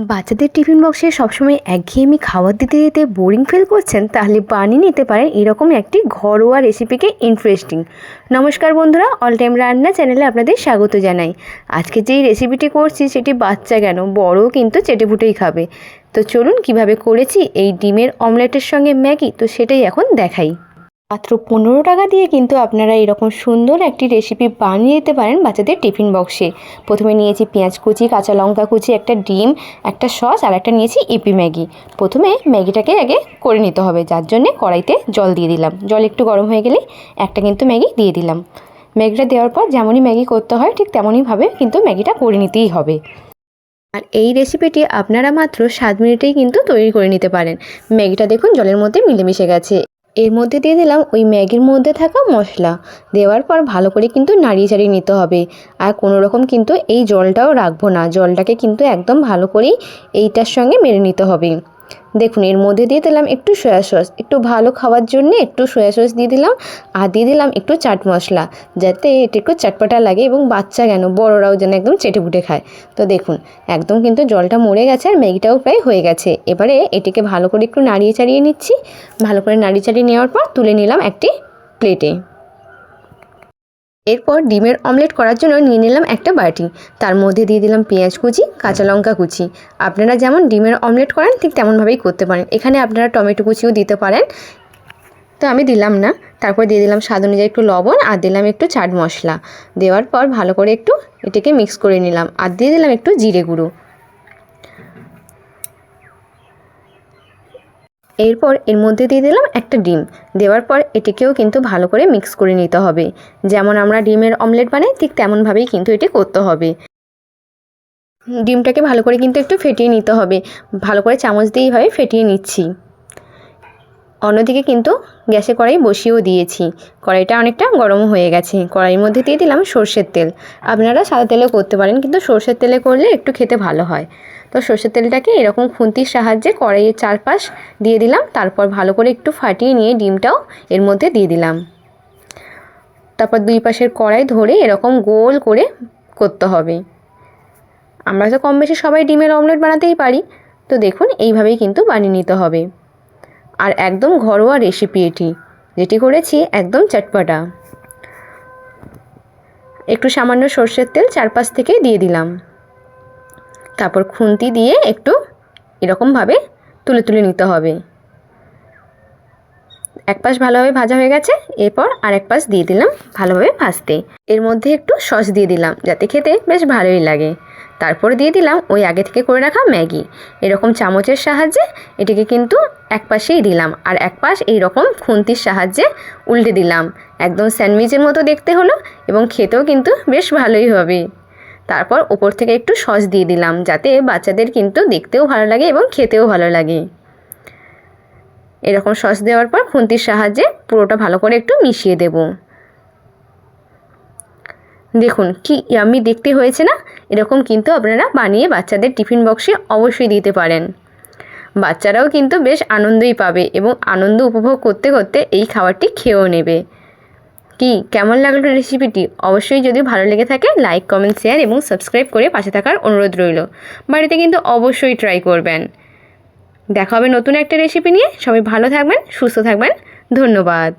বাচ্চাদের টিফিন বক্সে সবসময় একঘেয়েমি খাবার দিতে দিতে বোরিং ফিল করছেন, তাহলে বানিয়ে নিতে পারেন এরকম একটি ঘরোয়া রেসিপিকে ইন্টারেস্টিং। নমস্কার বন্ধুরা, অল টাইম রান্না চ্যানেলে আপনাদের স্বাগত জানাই। আজকে যেই রেসিপিটি করছি সেটি বাচ্চা কেন বড়ও কিন্তু চেটেপুটেই খাবে। তো চলুন কিভাবে করেছি এই ডিমের অমলেটের সঙ্গে ম্যাগি, তো সেটাই এখন দেখাই। মাত্র 15 টাকা দিয়ে কিন্তু আপনারা এরকম সুন্দর একটি রেসিপি বানিয়ে দিতে পারেন বাচ্চাদের টিফিন বক্সে। প্রথমে নিয়েছি পেঁয়াজ কুচি, কাঁচা লঙ্কা কুচি, একটা ডিম, একটা সস আর একটা নিয়েছি ইপি ম্যাগি। প্রথমে ম্যাগিটাকে আগে করে নিতে হবে, যার জন্যে কড়াইতে জল দিয়ে দিলাম। জল একটু গরম হয়ে গেলে একটা কিন্তু ম্যাগি দিয়ে দিলাম। ম্যাগিটা দেওয়ার পর যেমনই ম্যাগি করতে হয় ঠিক তেমনইভাবে কিন্তু ম্যাগিটা করে নিতেই হবে। আর এই রেসিপিটি আপনারা মাত্র 7 মিনিটেই কিন্তু তৈরি করে নিতে পারেন। ম্যাগিটা দেখুন জলের মধ্যে মিলেমিশে গেছে। এর মধ্যে দিয়ে দিলাম ওই ম্যাগির মধ্যে থাকা মশলা। দেওয়ার পর ভালো করে কিন্তু নাড়িয়ে চাড়িয়ে নিতে হবে। আর কোনো রকম কিন্তু এই জলটাও রাখবো না, জলটাকে কিন্তু একদম ভালো করেই এইটার সঙ্গে মেরে নিতে হবে। দেখুন এর মধ্যে দিয়ে দিলাম একটু সয়া সস, একটু ভালো খাওয়ার জন্য একটু সয়া সস দিয়ে দিলাম। আর দিয়ে দিলাম একটু চাট মশলা, যাতে এটা একটু চটপটা লাগে এবং বাচ্চা কেন বড়রাও যেন একদম চেটেপুটে খায়। তো দেখুন একদম কিন্তু জলটা মরে গেছে আর ম্যাগিটাও প্রায় হয়ে গেছে। এবারে এটিকে ভালো করে একটু নাড়িয়ে চাড়িয়ে নিচ্ছি। ভালো করে নাড়িয়ে চাড়িয়ে নেওয়ার পর তুলে নিলাম একটি প্লেটে। এরপর ডিমের অমলেট করার জন্য নিয়ে নিলাম একটা বাটি। তার মধ্যে দিয়ে দিলাম পেঁয়াজ কুচি, কাঁচা লঙ্কা কুচি। আপনারা যেমন ডিমের অমলেট করেন ঠিক তেমনভাবেই করতে পারেন। এখানে আপনারা টমেটো কুচিও দিতে পারেন, তো আমি দিলাম না। তারপর দিয়ে দিলাম স্বাদ অনুযায়ী একটু লবণ আর দিলাম একটু চাট মশলা। দেওয়ার পর ভালো করে একটু এটাকে মিক্স করে নিলাম আর দিয়ে দিলাম একটু জিরে গুঁড়ো। এরপর এর মধ্যে দিয়ে দিলাম একটা ডিম। দেওয়ার পর এটিকেও কিন্তু ভালো করে মিক্স করে নিতে হবে। যেমন আমরা ডিমের অমলেট বানাই ঠিক তেমনভাবেই কিন্তু এটি করতে হবে। ডিমটাকে ভালো করে কিন্তু একটু ফেটিয়ে নিতে হবে। ভালো করে চামচ দিয়ে এইভাবে ফেটিয়ে নিচ্ছি। অন্যদিকে কিন্তু গ্যাসে কড়াই বসিয়েও দিয়েছি। কড়াইটা অনেকটা গরম হয়ে গেছে। কড়াইয়ের মধ্যে দিয়ে দিলাম সর্ষের তেল। আপনারা সাদা তেলেও করতে পারেন, কিন্তু সর্ষের তেলে করলে একটু খেতে ভালো হয়। তো সর্ষের তেলটাকে এরকম খুন্তির সাহায্যে কড়াইয়ের চারপাশ দিয়ে দিলাম। তারপর ভালো করে একটু ফাটিয়ে নিয়ে ডিমটাও এর মধ্যে দিয়ে দিলাম। তারপর দুই পাশের কড়াই ধরে এরকম গোল করে করতে হবে। আমরা তো কম বেশি সবাই ডিমের অমলেট বানাতেই পারি। তো দেখুন এইভাবেই কিন্তু বানিয়ে নিতে হবে। আর একদম ঘরোয়া রেসিপি এটি, যেটি করেছি একদম চটপটা। একটু সামান্য সর্ষের তেল চারপাশ থেকে দিয়ে দিলাম। তারপর খুন্তি দিয়ে একটু এরকমভাবে তুলে তুলে নিতে হবে। এক পাশ ভালোভাবে ভাজা হয়ে গেছে, এরপর আরেক পাশ দিয়ে দিলাম ভালোভাবে ভাজতে। এর মধ্যে একটু সস দিয়ে দিলাম যাতে খেতে বেশ ভালোই লাগে। তারপরে দিয়ে দিলাম ওই আগে থেকে করে রাখা ম্যাগি। এরকম চামচের সাহায্যে এটিকে কিন্তু এক পাশেই দিলাম আর এক পাশ এইরকম খুন্তির সাহায্যে উল্টে দিলাম। একদম স্যান্ডউইচের মতো দেখতে হলো এবং খেতেও কিন্তু বেশ ভালোই হবে। তারপর ওপর থেকে একটু সস দিয়ে দিলাম, যাতে বাচ্চাদের কিন্তু দেখতেও ভালো লাগে এবং খেতেও ভালো লাগে। এরকম সস দেওয়ার পর খুন্তির সাহায্যে পুরোটা ভালো করে একটু মিশিয়ে দেব। দেখুন কি ইয়াম্মি দেখতে হয়েছে না? এরকম কিন্তু আপনারা বানিয়ে বাচ্চাদের টিফিন বক্সে অবশ্যই দিতে পারেন। বাচ্চারাও কিন্তু বেশ আনন্দই পাবে এবং আনন্দ উপভোগ করতে করতে এই খাবারটি খেয়েও নেবে। কি কেমন লাগলো রেসিপিটি? অবশ্যই যদি ভালো লেগে থাকে লাইক, কমেন্ট, শেয়ার এবং সাবস্ক্রাইব করে পাশে থাকার অনুরোধ রইল। বাড়িতে কিন্তু অবশ্যই ট্রাই করবেন। দেখা হবে নতুন একটা রেসিপি নিয়ে। সবাই ভালো থাকবেন, সুস্থ থাকবেন। ধন্যবাদ।